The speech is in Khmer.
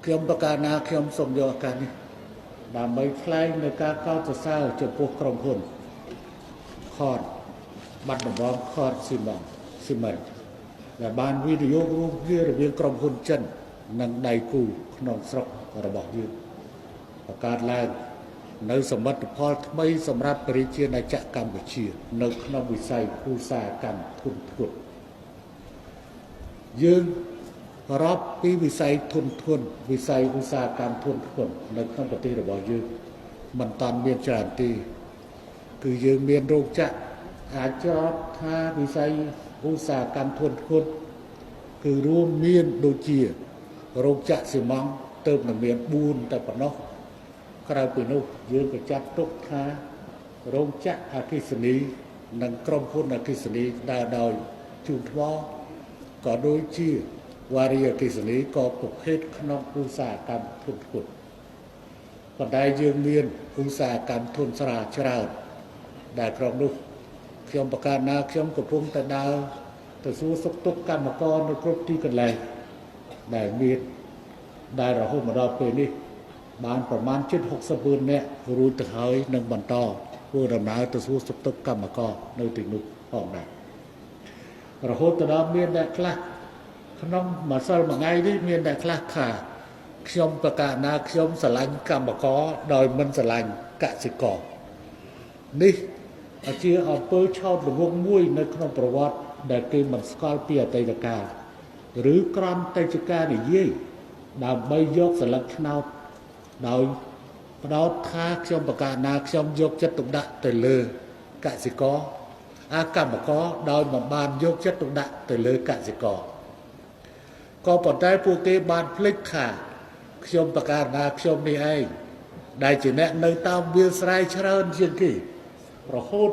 ខ្ញុំប្រកាសណាខ្ញុំសូមយកឱកាសនេះដើម្បីថ្លែងនៅការកោតសរសើរចំពោះក្រុមហ៊ុនខតបាត់ដំបងខតស៊ីម៉ង់ដែលបានវិនិយោគរួមគ្នារវាងក្រុមហ៊ុនចិននិងដៃគូក្នុងស្រុករបស់យើងបង្កើតឡើងនៅសមិទ្ធផលថ្មីសម្រាប់ប្រជាណាចក្រកម្ពុជានៅក្នុងវិស័យឧស្សាហកម្មធុនធ្ងន់យើងរាប់ពីវិស័យធុនធ្ងន់វិស័យឧស្សាហកម្មធុនធ្ងន់នៅក្នុងប្រទេសរបស់យើងមិនតាន់មានច្រើនទេគឺយើងមានរោងចក្រអាចចោទថាវិស័យឧស្សាហកម្មធុនធ្ងន់គឺរួមមានដូចជារោងចក្រស៊ីម៉ង់ទៅនឹងមាន4តែប៉ុណ្ណោះក្រៅពីនោះយើងក៏ចាត់ទុកថារោងចក្រអគ្គិសនីនិងក្រុមហ៊ុនអគ្គិសនីដើរដោយជូនថ្មក៏ដូចជាវារីអគ្គិសនីក៏ប្រភេទក្នុងឧស្សាហកម្មធុនធ្ងន់ប៉ុន្តែយើងមានឧស្សាហកម្មធុនស្រាលច្រើនដែលក្រុមនោះខ្ញុំប្រកាសណាខ្ញុំកំពុងតែដើរទៅសួរសុខទុក្ខកម្មករនៅគ្រប់ទីកន្លែងដែលមានដែលរហូតមកដល់ពេលនេះបានប្រមាណជិត60ម៉ឺននាក់រួចទៅហើយនឹងបន្តធ្វើដំណើរទៅសួរសុខទុក្ខកម្មករនៅទីនោះផងដែររហូតដល់មានអ្នកខ្លះក្នុងមួយសិលមួយថ្ងៃនេះមានអ្នកខ្លះថាខ្ញុំប្រកាសណាខ្ញុំស្រឡាញ់កម្មករដោយមិនស្រឡាញ់កសិករនេះជាអំពើឆោតល្ងង់មួយនៅក្នុងប្រវត្តិដែលគេមិនស្គាល់ពីអតីតកាលឬក្រំតែជាការនិយាយដើម្បីយកសិលឹកឆ្នោតដោយផ្ដោតថាខ្ញុំប្រកាសណាខ្ញុំយកចិត្តទុកដាក់ទៅលើកសិករកម្មករដោយមិនបានយកចិត្តទុកដាក់ទៅលើកសិករក៏ប៉ុន្តែពួកគេបានភ្លេចថាខ្ញុំប្រកាសណាខ្ញុំនេះឯងដែលជាអ្នកនៅតាមវាលស្រែច្រើនជាងគេរហូត